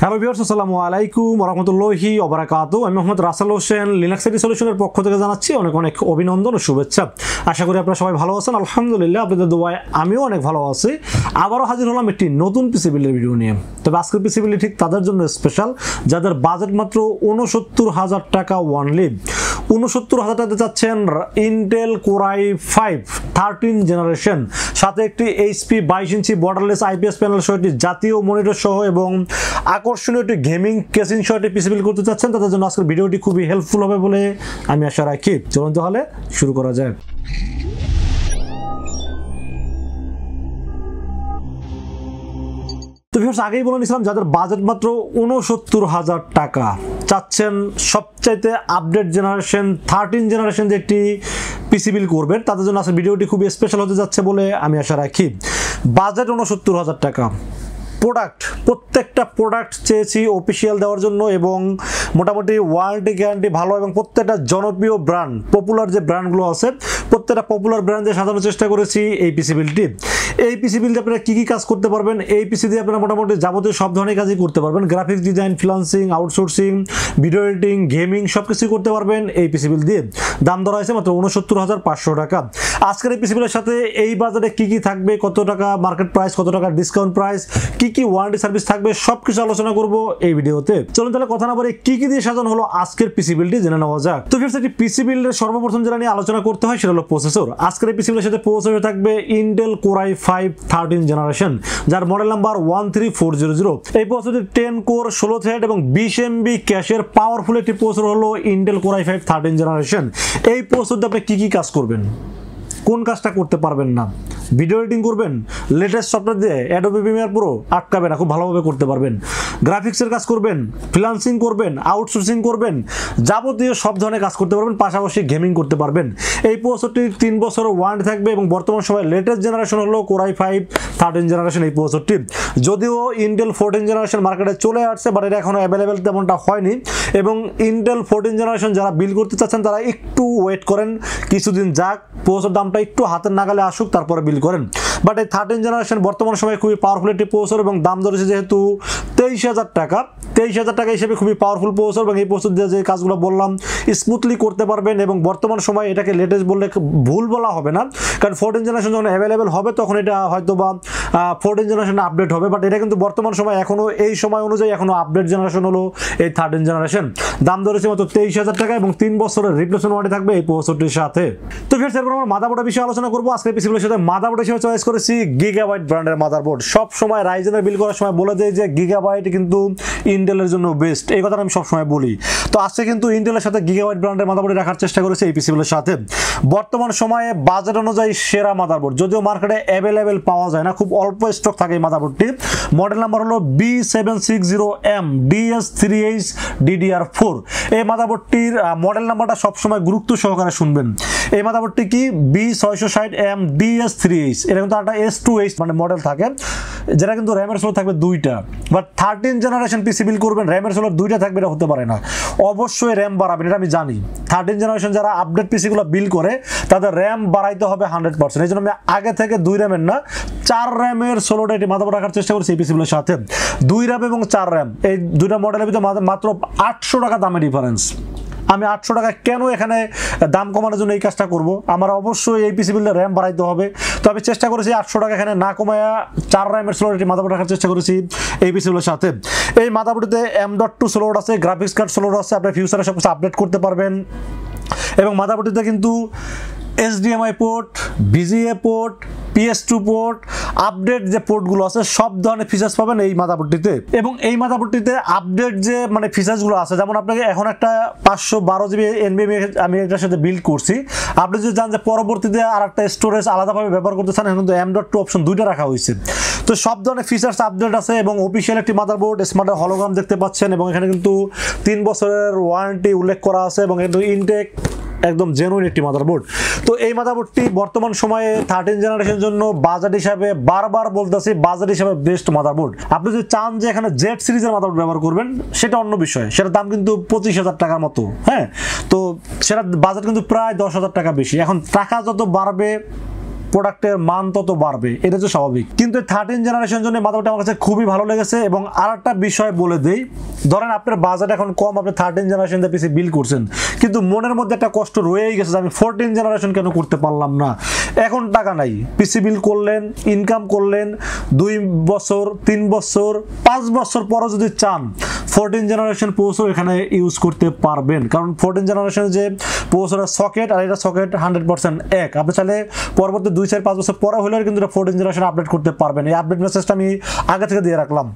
Hello viewers, আসসালামু আলাইকুম ওয়া রাহমাতুল্লাহি ওয়া বারাকাতুহু। আমি মোহাম্মদ রাসেল হোসেন লিনাক্স আইটি সলিউশনের পক্ষ থেকে জানাচ্ছি অনেক অনেক অভিনন্দন ও শুভেচ্ছা। আশা করি আপনারা সবাই ভালো আছেন। আলহামদুলিল্লাহ, আপনাদের দোয়ায় আমিও অনেক ভালো আছি। আবারও হাজির হলাম একটি নতুন পিসি বিল্ডের ভিডিও নিয়ে। তবে আজকের পিসি বিল্ড ঠিক তাদের জন্য স্পেশাল যাদের বাজেট মাত্র ৬৯,০০০ টাকা ওয়ানলি। ৬৯,০০০ টাকাতে চাচ্ছেন ইন্টেল কোরাই 5 13 জেনারেশন, সাথে একটি এইচপি 22 ইঞ্চি বর্ডারলেস আইপিএস প্যানেল সহ একটি জাতীয় মনিটর সহ এবং আকর্ষণীয় একটি গেমিং কেসিং সহ একটি পিসি বিল্ড করতে চাচ্ছেন, তাদের জন্য আজকের ভিডিওটি খুবই হেল্পফুল হবে বলে আমি আশা রাখি। চলুন তাহলে শুরু করা যায়। তো ভিউয়ার্স, আগেই বলে নিয়েছিলাম যাদের বাজেট মাত্র ৬৯,০০০ টাকা চাচ্ছেন সবচাইতে আপডেট জেনারেশন 13 জেনারেশন যে একটি পিসি বিল্ড করবেন, তাদের জন্য আজকের ভিডিওটি খুবই স্পেশাল হতে যাচ্ছে বলে আমি আশা রাখি। বাজেট ৬৯,০০০ টাকা, প্রোডাক্ট প্রত্যেকটা প্রোডাক্ট চেয়েছি অফিসিয়াল দেওয়ার জন্য এবং মোটামুটি ওয়ারেন্টি গ্যারান্টি ভালো এবং প্রত্যেকটা জনপ্রিয় ব্র্যান্ড পপুলার যে ব্র্যান্ডগুলো আছে প্রত্যেকটা পপুলার ব্র্যান্ডে সাজানোর চেষ্টা করেছি এই পিসি বিল্ডটি। এই পিসি বিল্ডে আপনারা কী কী কাজ করতে পারবেন, এই পিসি দিয়ে আপনারা মোটামুটি যাবতীয় সব ধরনের কাজই করতে পারবেন। Graphics design, freelancing, outsourcing, video editing, gaming সব কিছুই করতে পারবেন এই পিসি বিল্ড দিয়ে। দাম ধরা হয়েছে মাত্র ৬৯,৫০০ টাকা। আজকের এই পিসি বিল্ডের সাথে এই বাজারে কী কী থাকবে, কত টাকা মার্কেট প্রাইস, কত টাকা ডিসকাউন্ট প্রাইস, কি কি ওয়ারেন্টি সার্ভিস থাকবে সবকিছু আলোচনা করব এই ভিডিওতে। চলুন তাহলে কথা না বলে কি কি দিয়ে সাজানো হলো আজকের পিসি বিল্ডটি জেনে নেওয়া যাক। তো ফ্রেন্ডস, একটি পিসি বিল্ডের সর্বপ্রথম যেটা নিয়ে আলোচনা করতে হয় সেটা হলো প্রসেসর। আজকের এই পিসি বিল্ডের সাথে প্রসেসর থাকবে ইন্টেল কোরাই 5 13 জেনারেশন, যার মডেল নাম্বার 13400। এই প্রসেসরটি 10 কোর 16 থ্রেড এবং 20 MB ক্যাশের পাওয়ারফুল একটি প্রসেসর হলো ইন্টেল কোরাই 5 13 জেনারেশন। এই প্রসেসর দিয়ে আপনি কি কি কাজ করবেন, কোন কাজটা করতে পারবেন না, ভিডিও এডিটিং করবেন লেটেস্ট সফটওয়্যার দিয়ে অ্যাডোবি প্রিমিয়ার প্রো আটকাবে না, খুব ভালোভাবে করতে পারবেন। গ্রাফিক্সের কাজ করবেন, ফ্রিল্যান্সিং করবেন, আউটসোর্সিং করবেন, যাবতীয় সব ধরনের কাজ করতে পারবেন, পাশাপাশি গেমিং করতে পারবেন। এই প্রসেসরটি 3 বছরের ওয়ারেন্টি থাকবে এবং বর্তমান সময় লেটেস্ট জেনারেশন হলো কোরাই 5 13 জেনারেশন এই প্রসেসরটি। যদিও ইন্টেল 14 জেনারেশন মার্কেটে চলে আসছে, বাট এটা এখনও অ্যাভেলেবেল তেমনটা হয়নি এবং ইন্টেল 14 জেনারেশন যারা বিল্ড করতে চাচ্ছেন তারা একটু ওয়েট করেন, কিছুদিন যাক, প্রসেসর দামটা একটু হাতের নাগালে আসুক, তারপরে বিল্ড করেন। বাট এই 13 জেনারেশন বর্তমান সময়ে খুবই পাওয়ারফুল একটি প্রসেসর এবং দাম ধরেছে যেহেতু 23,০০০ টাকা। 23,০০০ টাকা হিসেবে খুবই পাওয়ারফুল প্রসেসর এবং এই প্রসেসর দিয়ে যে কাজগুলো বললাম স্মুথলি করতে পারবেন এবং বর্তমান সময়ে এটাকে লেটেস্ট বললে ভুল বলা হবে না, কারণ 14 জেনারেশন যখন অ্যাভেলেবেল হবে তখন এটা হয়তো বা 14 জেনারেশন আপডেট হবে, বাট এটা কিন্তু বর্তমান সময় এখনও এই সময় অনুযায়ী এখনও আপডেট জেনারেশন হলো এই 13 জেনারেশন। দাম ধরেছে মাত্র 23,০০০ টাকা এবং 3 বছরের রিপ্লেসমেন্ট ওয়ারেন্টি থাকবে এই প্রসেসরটির সাথে। তো ফির এরপর আমরা মাদারবোর্ডের বিষয়ে আলোচনা করবো। আজকে পিসিগুলোর সাথে মাদারবোর্ড হিসেবে চয়েস করেছি গিগাবাইট ব্র্যান্ডের মাদারবোর্ড। সব সময় রাইজেনের বিল করার সময় বলে দেয় যে গিগাবাইট কিন্তু ইন্টেলের জন্য বেস্ট, এই কথাটা আমি সবসময় বলি। তো আজকে কিন্তু ইন্টেলের সাথে গিগাবাইট ব্র্যান্ডের মাদারবোর্ড রাখার চেষ্টা করেছি এই পিসিগুলোর সাথে। বর্তমান সময়ে বাজেট অনুযায়ী সেরা মাদারবোর্ড, যদিও মার্কেটে অ্যাভেলেবেল পাওয়া যায় না, খুব অল্প স্টক থাকে এই মাদারবোর্ডটি। মডেল নাম্বার হলো B760M DS3H DDR4। এই মাদারবোর্ডটির মডেল নাম্বারটা সবসময় গুরুত্ব সহকারে শুনবেন। এই মাদারবোর্ডটি কি B660M DS3H, এটা কিন্তু একটা S2H মানে মডেল থাকে, যেটা কিন্তু র্যামের স্লট থাকবে 2টা। বাট 13 জেনারেশন পিসি বিল্ড করবেন র্যামের স্লট 2টা থাকবে, এটা হতে পারে না। অবশ্যই র্যাম বাড়াবেন, এটা আমি জানি। 13 জেনারেশন যারা আপডেট পিসিগুলো বিল্ড করে তাদের র্যাম বাড়াইতে হবে 100%। এই জন্য আমি আগে থেকে 2 র্যামের না 4 র্যামের ষোলোটা এটি মাদারবোর্ড রাখার চেষ্টা করছি এই পিসিগুলোর সাথে। 2 র্যাম এবং 4 র্যাম এই 2টা মডেলের ভিতরে মাত্র 800 টাকা দামের ডিফারেন্স। আমি 800 টাকা কেন এখানে দাম কমানোর জন্য এই কাজটা করব? আমার অবশ্যই এই পিসি বিল্ডের র্যাম বাড়াইতে হবে। তো আমি চেষ্টা করেছি 800 টাকা এখানে না কমায়া 4 র্যামের স্লট এটি মাদারবোর্ড রাখার চেষ্টা করেছি এই পিসিগুলোর সাথে। এই মাদারবোর্ডে M.2 স্লট আছে, গ্রাফিক্স কার্ড স্লট আছে, আপনি ফিউচারে সব কিছু আপডেট করতে পারবেন। এবং মাদারবোর্ডে কিন্তু HDMI port, VGA port, PS2 port, update যে পোর্টগুলো আছে সব ধরনের ফিচার্স পাবেন এই মাদারবোর্ডটিতে। এবং এই মাদারবোর্ডটিতে আপডেট যে মানে ফিচার্সগুলো আছে, যেমন আপনাকে এখন একটা 512 GB NVMe আমি এটার সাথে বিল্ড করছি, আপনি যদি জানেন যে পরবর্তীতে আর একটা স্টোরেজ আলাদাভাবে ব্যবহার করতে চান, এখন কিন্তু M.2 অপশন 2টা রাখা হয়েছে। তো সব ধরনের ফিচার্স আপডেট আছে এবং অফিসিয়াল একটি মাদারবোর্ড, স্মার্ট হলোগ্রাম দেখতে পাচ্ছেন এবং এখানে কিন্তু 3 বছরের ওয়ারেন্টি উল্লেখ করা আছে এবং কিন্তু ইনটেক একদম জেনুইন একটি মাদারবোর্ড। তো এই মাদারবোর্ডটি বর্তমান সময়ে 13 জেনারেশনের জন্য বাজেট হিসাবে বারবার বলতেছি বাজেট হিসাবে বেস্ট মাদারবোর্ড। আপনি যদি চান যে এখানে জেড সিরিজের মাদারবোর্ড ব্যবহার করবেন সেটা অন্য বিষয়, সেটার দাম কিন্তু 25,000 টাকার মতো। হ্যাঁ, তো সেটার বাজেট কিন্তু প্রায় 10,000 টাকা বেশি। এখন টাকা যত বাড়বে প্রোডাক্টের মান তত বাড়বে, এটা তো স্বাভাবিক। কিন্তু 13 জেনারেশন জন্য মাদারবোর্ডটা আমার কাছে খুবই ভালো লেগেছে। এবং আরেকটা বিষয় বলে দেই, ধরেন আপনার বাজেট এখন কম, আপনি 13 জেনারেশন দিয়ে পিসি বিল্ড করছেন, কিন্তু মনের মধ্যে একটা কষ্ট রয়েই গেছে যে আমি 14 জেনারেশন কেন করতে পারলাম না। এখন টাকা নাই, পিসি বিল্ড করলেন, ইনকাম করলেন, 2 বছর 3 বছর 5 বছর পরও যদি চান 14 জেনারেশন প্রসেসর এখানে ইউজ করতে পারবেন। কারণ 14 জেনারেশনের যে প্রসেসরের সকেট আর এটা সকেট 100% এক। আপনি চাইলে পরবর্তী 2-4-5 বছর পরে হলেও কিন্তু 14 জেনারেশন আপডেট করতে পারবেন। এই আপডেট মেসেজটা আমি আগে থেকে দিয়ে রাখলাম।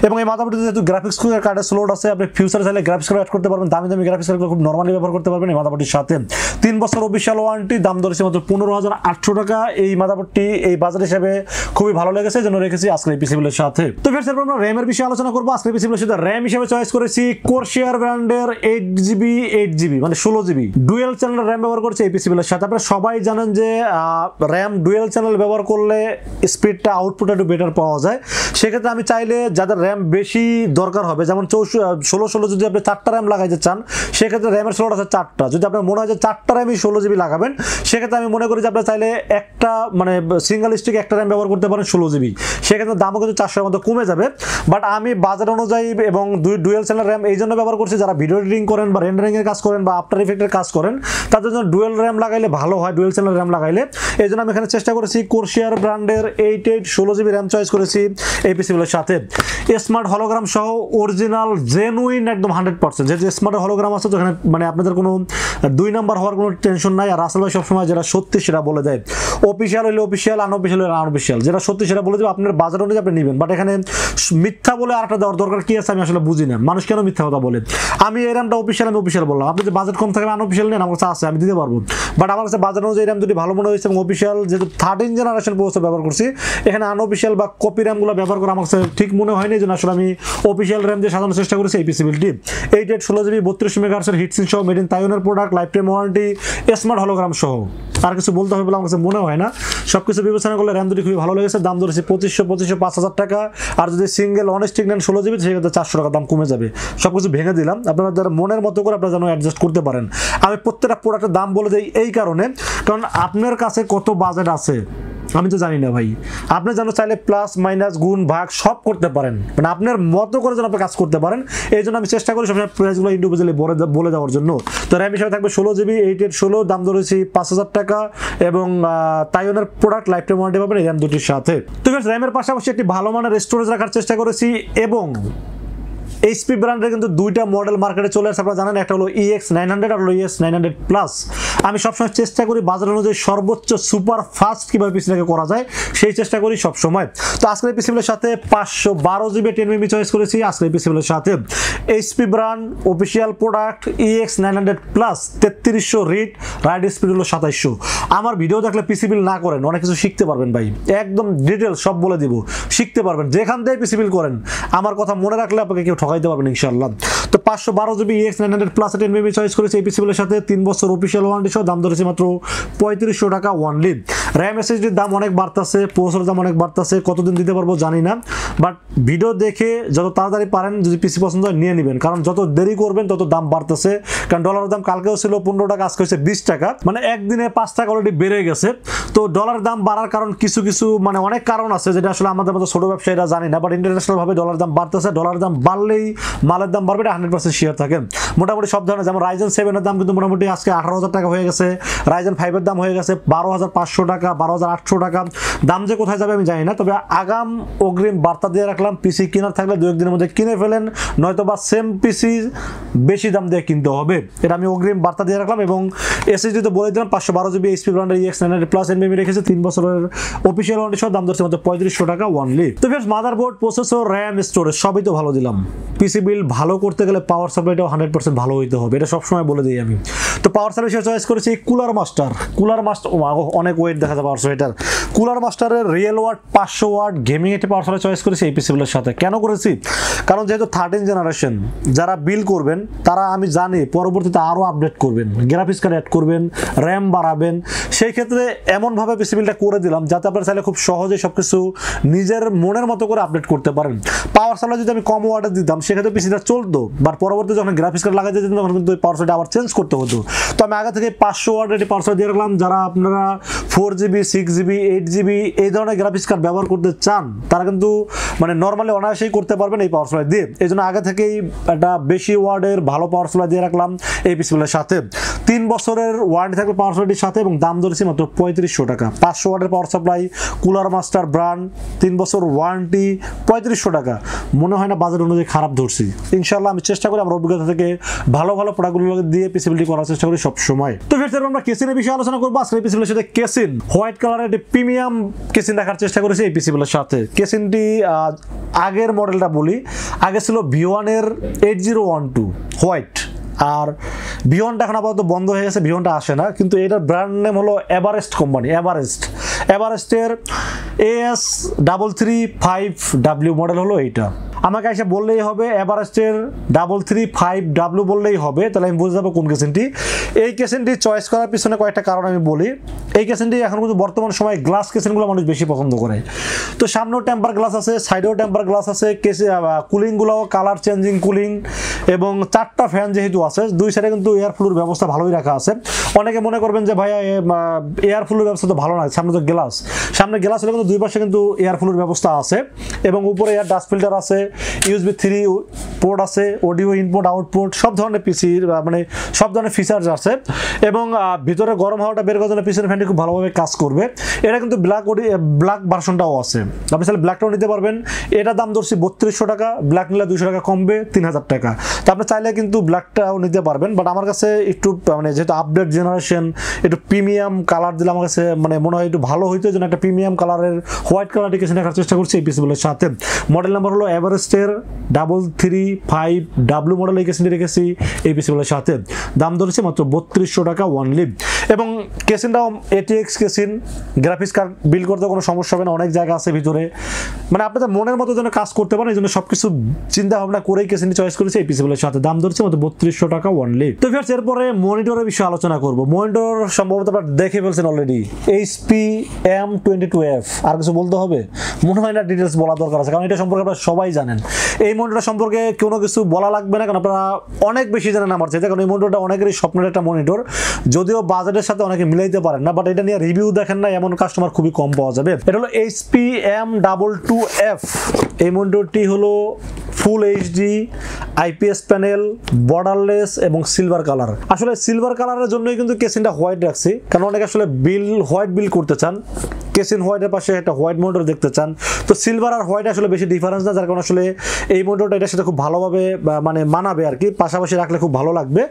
এবং এই মাদারবোর্ডে যেহেতু গ্রাফিক্স কার্ডের স্লট আছে, আপনি ফিউচারে চাইলে গ্রাফিক্স কার্ড অ্যাড করতে পারবেন, দামি দামি গ্রাফিক্স কার্ড খুব নরমালি ব্যবহার করতে পারবেন এই মাদারবোর্ডের সাথে। 3 বছর অফিসিয়াল ওয়ারেন্টি, দাম ধরেছে মাত্র 15,800 টাকা। এই মাদারবোর্ডটি এই বাজার হিসেবে খুবই ভালো লেগেছে, জন্য রেখেছি আজকের এই পিসিবিলের সাথে। তো ফ্রেন্ডস, এরপর আমরা র্যামের বিষয়ে আলোচনা করবো। আজকের পিসিবিলের সাথে র্যাম হিসেবে চয়েস করেছি কোরশেয়ার ব্র্যান্ডের 8GB মানে 16GB ডুয়েল চ্যানেল র্যাম ব্যবহার করছে এই পিসিবিলের সাথে। আপনারা সবাই জানেন যে র্যাম ডুয়েল চ্যানেল ব্যবহার করলে স্পিডটা আউটপুটটা একটু বেটার পাওয়া যায়। সেক্ষেত্রে আমি চাইলে যাদের র্যাম বেশি দরকার হবে, যেমন 16 যদি আপনি 4টা র্যাম লাগাইতে চান, সেক্ষেত্রে র্যামের স্লট আছে 4টা। যদি আপনার মনে হয় যে 4টা র্যামই 16GB লাগাবেন, সেক্ষেত্রে আমি মনে করি যে আপনারা চাইলে একটা মানে সিঙ্গেল স্টিক একটা র্যাম ব্যবহার করতে পারেন 16GB। সেক্ষেত্রে দামও কিন্তু 400-এর মতো কমে যাবে। বাট আমি বাজেট অনুযায়ী এবং ডুয়েল চ্যানেল র্যাম এই জন্য ব্যবহার করছি, যারা ভিডিও এডিটিং করেন বা রেন্ডারিং এর কাজ করেন বা আফটার ইফেক্টের কাজ করেন, তাদের জন্য ডুয়েল র্যাম লাগাইলে ভালো হয়, ডুয়েল চ্যানেল র্যাম লাগাইলে। এই জন্য আমি এখানে চেষ্টা করেছি কোরশেয়ার ব্র্যান্ডের 8816GB র্যাম চয়েস করেছি এই পিসিগুলোর সাথে। স্মার্ট হলোগ্রাম সহ অরিজিনাল জেনুইন একদম 100%। যেহেতু স্মার্ট হলোগ্রাম আছে, তো এখানে মানে আপনাদের কোনো 2 নাম্বার হওয়ার কোনো টেনশন নাই। আর রাসেল ভাই সবসময় যেটা সত্যি সেটা বলে দেয়, অফিসিয়াল হলে অফিসিয়াল, আনঅফিসিয়াল হলে আনঅফিসিয়াল। যেটা সত্যি সেটা বলে দেবে, আপনার বাজার অনুযায়ী আপনি নেবেন। বাট এখানে মিথ্যা বলে আরেকটা দেওয়ার দরকার কি আছে আমি আসলে বুঝি না, মানুষ কেন মিথ্যা কথা বলে। আমি এই র্যামটা অফিসিয়াল, আমি অফিসিয়াল বললাম। আপনি যে বাজেট কম থাকবে আনঅফিসিয়াল নেন, আমার কাছে আছে, আমি দিতে পারবো। বাট আমার কাছে বাজার অনুযায়ী র্যাম যদি ভালো মনে হয়েছে এবং অফিসিয়াল যেহেতু 13 জেনারেশন প্রসেসর ব্যবহার করছি, এখানে আনঅফিসিয়াল বা কপি র্যামগুলো ব্যবহার করা আমার কাছে ঠিক মনে হয়নি। এই জন্য আসলে আমি অফিসিয়াল র্যাম দিয়ে সাজানোর চেষ্টা করেছি এই পিসিবিলটি। 8816GB 32 মেগাহার্টজের হিটসিং সহ, মেড ইন তাইওয়ানের product, life time warranty, smart hologram সহ। আর কিছু বলতে হবে বলে আমার কাছে মনে হয় না। সবকিছু বিবেচনা করলে র্যাম দুটি খুবই ভালো লেগেছে। দাম ধরেছি 2500 5,000 টাকা। আর যদি সিঙ্গেল অন স্টিক নেন 16GB, সেক্ষেত্রে 400 টাকা দাম কমে যাবে। সবকিছু ভেঙে দিলাম, আপনারা যারা মনের মতো করে আপনারা যেন অ্যাডজাস্ট করতে পারেন। আমি প্রত্যেকটা প্রোডাক্টের দাম বলে দিই এই কারণে, কারণ আপনার কাছে কত বাজেট আছে আমি তো জানি না ভাই। আপনি যেন চাইলে প্লাস মাইনাস গুণ ভাগ সব করতে পারেন, মানে আপনার মতো করে যেন আপনি কাজ করতে পারেন। এই জন্য আমি চেষ্টা করি সবসময় প্রাইসগুলো ইন্ডিভিজুয়ালি বলে দেওয়ার জন্য। তো র্যাম হিসাবে থাকবে 16GB 8816, দাম ধরেছি 5,000 টাকা। এবং তাইওয়ানের প্রোডাক্ট, লাইফ টাইম ওয়ারেন্টি পাবেন এই র্যাম দুটির সাথে। তো র্যামের পাশাপাশি একটি ভালো মানের স্টোরেজ রাখার চেষ্টা করেছি। এবং এইচপি ব্র্যান্ডের কিন্তু 2টা মডেল মার্কেটে চলে আসছে, আপনারা জানেন। একটা হলো EX900 আর হলো EX900 প্লাস। আমি সবসময় চেষ্টা করি বাজার অনুযায়ী সর্বোচ্চ সুপার ফাস্ট কীভাবে পিসিটাকে করা যায় সেই চেষ্টা করি সবসময়। তো আজকের পিসিগুলোর সাথে 512GB 10mm চয়েস করেছি। আজকের পিসিগুলোর সাথে HP brand official product EX900 plus 3300 ride speed হলো 2700। আমার ভিডিও দেখলে পিসিবিল না করেন, অনেক কিছু শিখতে পারবেন ভাই। একদম ডিটেলস সব বলে দিব, শিখতে পারবেন। যেখান থেকে পিসিবিল করেন আমার কথা মনে রাখলে আপনাকে কেউ ঠকাইতে পারবেন ইনশাআল্লাহ। তো 512GB EX900 plus 10mm choice করেছি এই পিসিবিলের সাথে। 3 বছর অফিসিয়াল ওয়ারেন্টি সহ, দাম ধরেছে মাত্র 3500 টাকা ওয়ানলি। র্যাম এসএসডির দাম অনেক বাড়তেছে, প্রসেসরের দাম অনেক বাড়তেছে, কতদিন দিতে পারবো জানি না। বাট ভিডিও দেখে যত তাড়াতাড়ি পারেন যদি পিসি পছন্দ হয় নিয়ে নেবেন, কারণ যত দেরি করবেন তত দাম বাড়তেছে। কারণ ডলারের দাম কালকেও ছিল 15 টাকা, আজকে হচ্ছে 20 টাকা, মানে একদিনে 5 টাকা অলরেডি বেড়ে গেছে। তো ডলারের দাম বাড়ার কারণ কিছু মানে অনেক কারণ আছে, যেটা আসলে আমাদের মতো ছোট ব্যবসায়ীরা জানি না। বাট ইন্টারন্যাশনাল ভাবে ডলারের দাম বাড়তেছে। ডলারের দাম বাড়লেই মালের দাম বাড়বে, এটা 100% শেয়ার থাকে মোটামুটি সব ধরনের। যেমন রাইজেন 7 এর দাম কিন্তু মোটামুটি আজকে 18,000 টাকা হয়ে গেছে। রাইজেন 5 এর দাম হয়ে গেছে 12,500 টাকা, 12,800 টাকা। দাম যে কোথায় যাবে আমি জানি না, তবে আগাম অগ্রিম বার্তা দিয়ে রাখলাম, পিসি কেনার থাকলে 2-1 দিনের মধ্যে কিনে ফেলেন, নয়তো বা সেম পিসি বেশি দাম দিয়ে কিনতে হবে। এটা আমি অগ্রিম বার্তা দিয়ে রাখলাম। এবং এসএসডি তো বলে দিলাম 512GB এইচপি ব্র্যান্ডের EX900 প্লাস NVMe রেখেছে। 3 বছরের অফিসিয়াল ওয়ারেন্টি সহ, দাম ধরছে মাত্র 3500 টাকা ওয়ানলি। তো friends, motherboard, processor, RAM, storage সবই তো ভালো দিলাম। পিসি বিল ভালো করতে গেলে পাওয়ার সাপ্লাইটাও 100% ভালো হইতে হবে, এটা সবসময় বলে দিই আমি। তো পাওয়ার সাপ্লাই চয়েস করেছি Coolermaster। অনেক ওয়েট দেখা যায় পাওয়ার সাপ্লাইটার। Coolermasterর রিয়েল ওয়াট 500 ওয়াট গেমিং একটি পাওয়ার সাপ্লাই চয়েস করেছি এই পিসিগুলোর সাথে। কেন করেছি? কারণ যেহেতু 13 জেনারেশন যারা বিল করবেন তারা আমি জানি পরবর্তীতে আরও আপডেট করবেন, গ্রাফিক্স কার্ড অ্যাড করবেন, র্যাম বাড়াবেন। সেই ক্ষেত্রে এমনভাবে পিসি বিলটা করে দিলাম যাতে আপনারা চাইলে খুব সহজে সবকিছু নিজের মনের মতো করে আপডেট করতে পারেন। পাওয়ার সাপ্লাই যদি আমি কম ওয়াটের দিতাম সেক্ষেত্রে পিসিটা চলতো, বাট পরবর্তী যখন গ্রাফিক্স সাপ্লাই লাগাই দিতেন তখন কিন্তু পাওয়ার সাপ্লাই আবার চেঞ্জ করতে হতো। তো আমি আগে থেকে 500 ওয়াটের একটি পাওয়ার সাপ্লাই দিয়ে রাখলাম। যারা আপনারা 4GB 6GB 8GB এই ধরনের গ্রাফিক্স কার্ড ব্যবহার করতে চান তারা কিন্তু মানে নর্মালি অনায়াসেই করতে পারবেন এই পাওয়ার সাপ্লাই দিয়ে। এই জন্য আগে থেকেই একটা বেশি ওয়ার্ডের ভালো পাওয়ার সাপ্লাই দিয়ে রাখলাম এই পিসিবিলের সাথে। 3 বছরের ওয়ারেন্টি থাকবে পাওয়ার সাপ্লাইটির সাথে এবং দাম ধরেছি মাত্র 3500 টাকা। 500 ওয়াটের power supply, cooler master brand, 3 বছর ওয়ারেন্টি, 3500 টাকা। মনে হয় না বাজার অনুযায়ী খারাপ ধরছি। ইনশাআল্লাহ আমি চেষ্টা করি আমার অভিজ্ঞতা থেকে ভালো ভালো প্রোডাক্টগুলো দিয়ে পিসিবিলিটি করার চেষ্টা করি সব সময়। তো ফের আমরা কেসিনের বিষয়ে আলোচনা করবো। আজকে এই পিসিবিলের সাথে কেসিন হোয়াইট কালারের একটি প্রিমিয়াম কেসিন রাখার চেষ্টা করেছি এই পিসিবিলের সাথে। কেসিনটি আগের মডেলটা বলি, আগে ছিল V1 এর 8012 হোয়াইট, আর V1টা এখন আপাতত বন্ধ হয়ে গেছে, V1টা আসে না। কিন্তু এটার ব্র্যান্ড নেম হলো এভারেস্ট কোম্পানি। এভারেস্টের AS335W মডেল হলো এইটা। আমাকে এসে বললেই হবে এভারেস্টের 335W বললেই হবে, তাহলে আমি বুঝে যাবো কোন কেসিনটি। এই কেসিনটি চয়েস করার পিছনে কয়েকটা কারণ আমি বলি। এই কেসিনটি এখন কিন্তু বর্তমান সময়ে গ্লাস কেসিনগুলো মানুষ বেশি পছন্দ করে। তো সামনেও টেম্পার গ্লাস আছে, সাইডেও টেম্পার গ্লাস আছে, কুলিংগুলোও কালার চেঞ্জিং কুলিং এবং 4টা ফ্যান যেহেতু আছে, 2 সাইডে কিন্তু এয়ার ফ্লুর ব্যবস্থা ভালোই রাখা আছে। অনেকে মনে করবেন যে ভাইয়া এয়ার ফ্লুর ব্যবস্থা তো ভালো না, সামনে তো গ্লাস, সামনে গ্লাস হলে কিন্তু 2 পাশে কিন্তু এয়ার ফ্লুর ব্যবস্থা আছে এবং উপরে এয়ার ডাস্ট ফিল্টার আছে, USB 3 পোর্ট আছে, অডিও ইনপুট আউটপুট, সব ধরনের পিসির মানে সব ধরনের ফিচার্স আছে এবং ভিতরে গরম হাওয়াটা বের করার জন্য পিছনের ফ্যানটি খুব ভালোভাবে কাজ করবে। এটা কিন্তু ব্ল্যাক ভার্সনটাও আছে, আপনি তাহলে ব্ল্যাকটাও নিতে পারবেন। এটা দাম ধরছি 3200 টাকা, ব্ল্যাক নিলে 200 টাকা কমবে, 3000 টাকা। তো আপনি চাইলে কিন্তু ব্ল্যাকটাও নিতে পারবেন, বাট আমার কাছে একটু মানে যেহেতু আপডেট জেনারেশন একটু প্রিমিয়াম কালার দিলে আমার কাছে মানে মনে হয় একটু ভালো হইতো, যেন একটা প্রিমিয়াম কালারের হোয়াইট কালার কেসিন রাখার চেষ্টা করছি এই পিসিবিলের সাথে। মডেল নাম্বার হলো এভারেস্টের 335W মডেল এই কেসিনটি রেখেছি এই পিসিবিলের সাথে। দাম ধরেছি মাত্র 3200 টাকা ওয়ানলি। এবং কেসিনটাও ATX casing, graphics card build করতে কোনো সমস্যা হবে না, অনেক জায়গা আছে ভিতরে, মানে আপনাদের মনের মতো যেন কাজ করতে পারেন, এই জন্য সবকিছু চিন্তা ভাবনা করেই কেসিনটি চয়েস করেছি এই পিসিবিলের সাথে। দাম ধরেছে মাত্র 3200 টাকা ওয়ানলি। তো ফির এরপরে মনিটরের বিষয়ে আলোচনা করব। মনিটর সম্ভবত আপনারা দেখে ফেলছেন অলরেডি, HP M22F। আর কিছু বলতে হবে মনে হয় না, ডিটেলস বলা দরকার আছে, কারণ এটা সম্পর্কে আপনারা সবাই জানেন। এই মনিটর সম্পর্কে কোনো কিছু বলা লাগবে না, কারণ আপনারা অনেক বেশি জানেন আমার চাইতে, কারণ এই মনিটরটা অনেকেরই স্বপ্নের একটা মনিটর, যদিও বাজেটের সাথে অনেকে মিলাইতে পারেন না, বাট এটা নিয়ে রিভিউ দেখেন না এমন কাস্টমার খুবই কম পাওয়া যাবে। এটা হলো HP M22F। এই মনিটরটি হলো ফুল HD IPS প্যানেল, বর্ডারলেস এবং সিলভার কালার। আসলে সিলভার কালারের জন্যই কিন্তু কেসিনটা হোয়াইট রাখছি, কারণ অনেকে আসলে হোয়াইট বিল করতে চান, কেসিন হোয়াইটের পাশে একটা হোয়াইট মনিটর দেখতে চান। তো সিলভার আর হোয়াইট আসলে বেশি ডিফারেন্স না, যার কারণে আসলে এই মনিটরটা এটার সাথে খুব ভালোভাবে মানে মানাবে আর কি, পাশাপাশি রাখলে খুব ভালো লাগবে।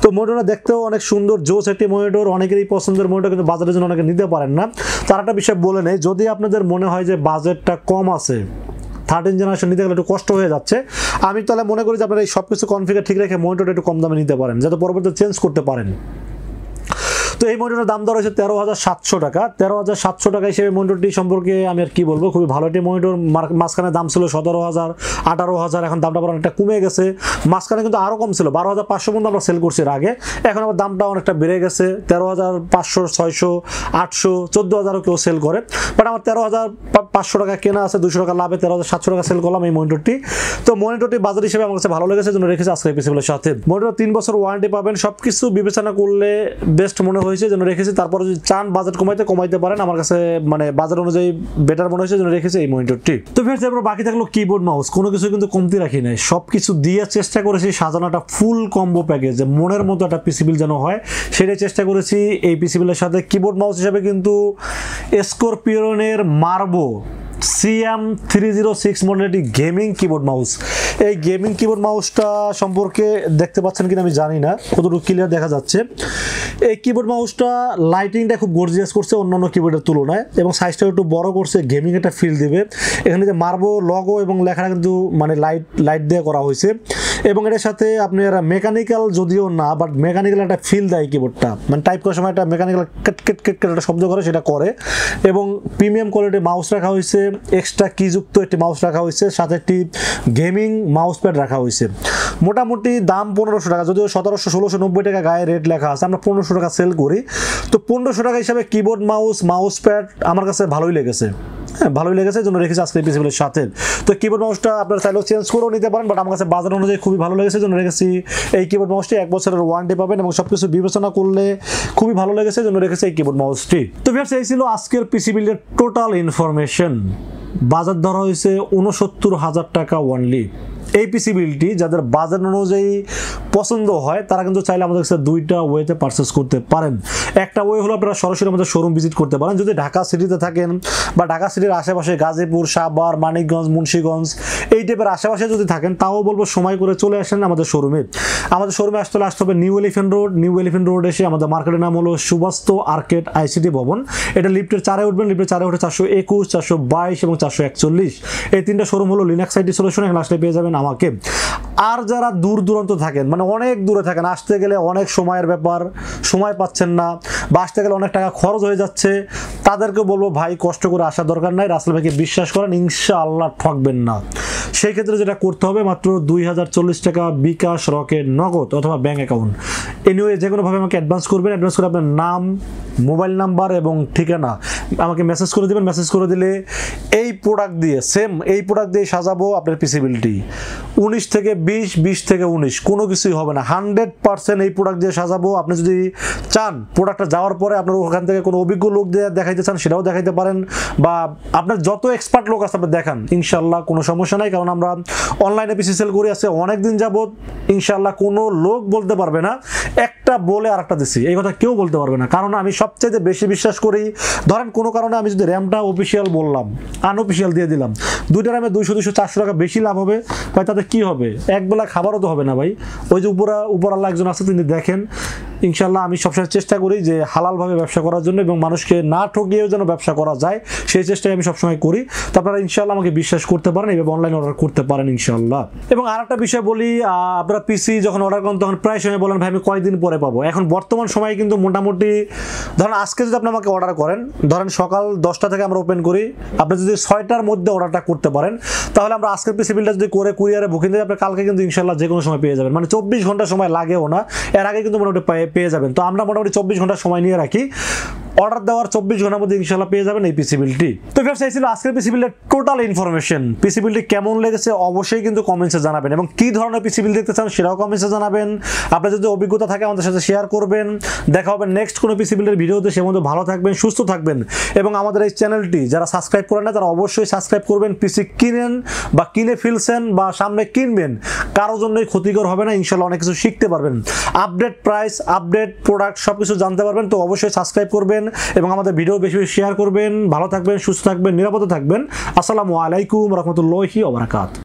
তো মনিটরটা দেখতেও অনেক সুন্দর, জোস একটি মনিটর, অনেকেরই পছন্দের মনিটর, কিন্তু বাজারের জন্য অনেকে নিতে পারেন না। তার একটা বিষয় বলে নেই, যদি আপনাদের মনে হয় যে বাজেটটা কম আছে, 13 জেনারেশন নিতে গেলে একটু কষ্ট হয়ে যাচ্ছে, আমি তাহলে মনে করি যে আপনারা এই সব কিছু কনফিগার ঠিক রেখে মনিটরটা একটু কম দামে নিতে পারেন, যাতে পরবর্তীতে চেঞ্জ করতে পারেন। তো এই মনিটরের দাম ধরা হয়েছে 13,700 টাকা। 13,700 টাকা হিসেবে মনিটরটি সম্পর্কে আমি আর কি বলবো, খুবই ভালো একটি মনিটর। মাঝখানে দাম ছিল 17,000, 18,000, এখন দামটা আবার অনেকটা কমে গেছে। মাঝখানে কিন্তু আরও কম ছিল, 12,500 পর্যন্ত আমরা সেল করছি এর আগে, এখন আবার দামটা অনেকটা বেড়ে গেছে, 13,500, 600, 800, 14,000ও কেউ সেল করে। বাট আমার 13,500 টাকা কেনা আছে, 200 টাকা লাভে 13,700 টাকা সেল করলাম এই মনিটরটি। তো মনিটরটি বাজার হিসেবে আমার কাছে ভালো লেগেছে, জন্য রেখেছি আজকে পিসিবিলের সাথে। মনিটর 3 বছর ওয়ারেন্টি পাবেন, সবকিছু বিবেচনা করলে বেস্ট মনে হয়েছে, যেন রেখেছি। তারপরে যদি চান বাজেট কমাইতে পারেন, আমার কাছে মানে বাজার অনুযায়ী বেটার মনে হয়েছে, জন্য রেখেছি এই মনিটরটি। তো ফ্রেন্ডস, এরপর বাকি থাকলো কিবোর্ড মাউস। কোনো কিছু কিন্তু কমতি রাখি নাই, সবকিছু দিয়ে চেষ্টা করেছি সাজানো একটা ফুল কম্বো প্যাকেজ, যে মনের মতো একটা পিসিবিল যেন হয়, সেটাই চেষ্টা করেছি এই পিসিবিলের সাথে। কিবোর্ড মাউস হিসাবে কিন্তু স্করপিয়নের মার্ভো CM306 মডেলের একটি গেমিং কিবোর্ড মাউস। এই গেমিং কিবোর্ড মাউসটা সম্পর্কে দেখতে পাচ্ছেন কিনা আমি জানি না, কতটুকু ক্লিয়ার দেখা যাচ্ছে। এই কিবোর্ড মাউসটা লাইটিংটা খুব গর্জিয়াস করছে অন্যান্য কিবোর্ডের তুলনায়, এবং সাইজটা একটু বড় করছে, গেমিং একটা ফিল দেবে। এখানে যে মার্ভো লগো এবং লেখাটা কিন্তু মানে লাইট দিয়ে করা হয়েছে, এবং এটার সাথে আপনার মেকানিক্যাল যদিও না, বাট মেকানিক্যাল একটা ফিল দেয় কিবোর্ডটা, মানে টাইপ করার সময় একটা মেকানিক্যাল কেট একটা শব্দ করে, সেটা করে। এবং প্রিমিয়াম কোয়ালিটির মাউস রাখা হয়েছে, এক্সট্রা কিযুক্ত একটি মাউস রাখা হয়েছে, সাথে একটি গেমিং মাউস প্যাড রাখা হয়েছে। মোটামুটি দাম 1500 টাকা, যদিও 1700-1690 টাকা গায়ে রেট লেখা আছে, আমরা 1500 টাকা সেল করি। তো 1500 টাকা হিসাবে কিবোর্ড মাউস প্যাড আমার কাছে ভালোই লেগেছে। হ্যাঁ ভালোই লেগেছে, এই জন্য রেখেছি আজকে পিসিবিলের সাথে। তো কিবোর্ড মাউসটা আপনারা চাইলেও চেঞ্জ করেও নিতে পারেন, বাট আমার কাছে বাজার অনুযায়ী খুবই ভালো লেগেছে, এই জন্য রেখেছি। এই কিবোর্ড মাউসটি 1 বছরের ওয়ারেন্টি পাবেন এবং সবকিছু বিবেচনা করলে খুবই ভালো লেগেছে, এই জন্য রেখেছি এই কিবোর্ড মাউসটি। তো ভিউয়ার্স, এই ছিল আজকের পিসিবিলের টোটাল ইনফরমেশন। বাজার ধরা হয়েছে 69,000 টাকা অনলি। এই পিসিবিলটি যাদের বাজার অনুযায়ী পছন্দ হয় তারা কিন্তু চাইলে আমাদের কাছে দুইটা ওয়েতে পারচেস করতে পারেন। একটা ওয়ে হলো আপনারা সরাসরি আমাদের শোরুম ভিজিট করতে পারেন যদি ঢাকা সিটিতে থাকেন, বা ঢাকা সিটির আশেপাশে গাজীপুর, সাভার, মানিকগঞ্জ, মুন্সিগঞ্জ এই টাইপের আশেপাশে যদি থাকেন, তাও বলবো সময় করে চলে আসেন আমাদের শোরুমে। আমাদের শোরুমে আসতে হবে new elephant road. New elephant road এসে আমাদের মার্কেটের নাম হলো সুবাস্তু আর্কেড আইসিটি ভবন। এটা লিফটের 4-এ উঠবেন, লিফটের 4-এ উঠে 421, 422 এবং 441 এই তিনটা শোরুম হলো লিনাক্স আইটি সলিউশন। এখানে আসলে পেয়ে যাবেন আমাকে। আর যারা দূর দূরান্ত থাকেন, মানে অনেক দূরে থাকেন, আসতে গেলে অনেক সময়ের ব্যাপার, সময় পাচ্ছেন না, বা আসতে গেলে অনেক টাকা খরচ হয়ে যাচ্ছে, তাদেরকে বলবো ভাই কষ্ট করে আসার দরকার নাই, রাসেল ভাইকে বিশ্বাস করেন, ইনশাআল্লাহ ঠকবেন না। সেই ক্ষেত্রে যেটা করতে হবে, মাত্র 2040 টাকা বিকাশ, রকেট, নগদ অথবা ব্যাঙ্ক অ্যাকাউন্ট এনিওয়ে যে কোনোভাবে আমাকে অ্যাডভান্স করবেন। অ্যাডভান্স করে আপনার নাম, মোবাইল নাম্বার এবং ঠিকানা আমাকে মেসেজ করে দেবেন। মেসেজ করে দিলে এই প্রোডাক্ট দিয়ে, সেম এই প্রোডাক্ট দিয়ে সাজাবো আপনার পিসিবিলিটি। 19 থেকে 20, 20 থেকে 19 কোনো কিছুই হবে না, 100% এই প্রোডাক্ট দিয়ে সাজাবো। আপনি যদি চান প্রোডাক্টটা যাওয়ার পরে আপনার ওখান থেকে কোনো অভিজ্ঞ লোক দিয়ে দেখাইতে চান, সেটাও দেখাইতে পারেন, বা আপনার যত এক্সপার্ট লোক আছে আপনি দেখান, ইনশাল্লাহ কোনো সমস্যা নাই। কারণ আমরা অনলাইনে পিসি সেল করি আছে অনেকদিন যাবত, ইনশাল্লাহ কোনো লোক বলতে পারবে না একটা বলে আর একটা দিচ্ছি, এই কথা কেউ বলতে পারবে না। কারণ আমি সবচেয়ে বেশি বিশ্বাস করি, ধরেন কোনো কারণে আমি যদি র্যামটা অফিসিয়াল বললাম, আনঅফিসিয়াল দিয়ে দিলাম, দুইটা র্যামে 200-400 টাকা বেশি লাভ হবে ভাই, তাতে কি হবে? একবেলা খাবারও তো হবে না ভাই। ওই যে উপর আল্লাহ একজন আছে, তিনি দেখেন। ইনশাল্লাহ আমি সবসময় চেষ্টা করি যে হালালভাবে ব্যবসা করার জন্য এবং মানুষকে না ঠকিয়েও যেন ব্যবসা করা যায়, সেই চেষ্টাই আমি সবসময় করি। তো আপনারা ইনশাল্লাহ আমাকে বিশ্বাস করতে পারেন, এইভাবে অনলাইন অর্ডার করতে পারেন ইনশাল্লাহ। এবং আর একটা বিষয় বলি, আপনারা পিসি যখন অর্ডার করেন তখন প্রায় সময় বলেন ভাই আমি কয়দিন পরে পাবো। এখন বর্তমান সময়ে কিন্তু মোটামুটি ধরেন আজকে যদি আপনি আমাকে অর্ডার করেন, ধরেন সকাল 10টা থেকে আমরা ওপেন করি, আপনি যদি 6টার মধ্যে অর্ডারটা করতে পারেন, তাহলে আমরা আজকের পিসি বিলটা যদি করে কুরিয়ারে বুকিং দিই, আপনি কালকে কিন্তু ইনশাল্লাহ যে কোনো সময় পেয়ে যাবেন। মানে 24 ঘন্টা সময় লাগেও না, এর আগে কিন্তু মোটামুটি পেয়ে যাবেন। তো আমরা মোটামুটি 24 ঘন্টা সময় নিয়ে রাখি, অর্ডার দেওয়ার 24 ঘন্টার মধ্যে ইনশাল্লাহ পেয়ে যাবেন এই পিসি বিলটি। তো ভিউয়ার্স, এই ছিল আজকের পিসি বিলের টোটাল ইনফরমেশন। পিসি বিলটি কেমন লেগেছে অবশ্যই কিন্তু কমেন্টসে জানাবেন, এবং কি ধরনের পিসি বিল দেখতে চান সেটাও কমেন্টসে জানাবেন। আপনার যদি অভিজ্ঞতা থাকে আমাদের সাথে শেয়ার করবেন। দেখা হবে নেক্সট কোনো পিসি বিলের ভিডিওতে। সে মধ্যে ভালো থাকবেন, সুস্থ থাকবেন, এবং আমাদের এই চ্যানেলটি যারা সাবস্ক্রাইব করেন না তারা অবশ্যই সাবস্ক্রাইব করবেন। পিসি কিনেন বা কিনে ফেলছেন বা সামনে কিনবেন, কারোর জন্যই ক্ষতিকর হবে না, ইনশাল্লাহ অনেক কিছু শিখতে পারবেন, আপডেট প্রাইস, আপডেট প্রোডাক্ট সবকিছু জানতে পারবেন। তো অবশ্যই সাবস্ক্রাইব করবেন এবং আমাদের ভিডিও বেশি বেশি শেয়ার করবেন। ভালো থাকবেন, সুস্থ থাকবেন, নিরাপদে থাকবেন। আসসালামু আলাইকুম রহমতুল্লাহি ওয়া বারাকাতুহু।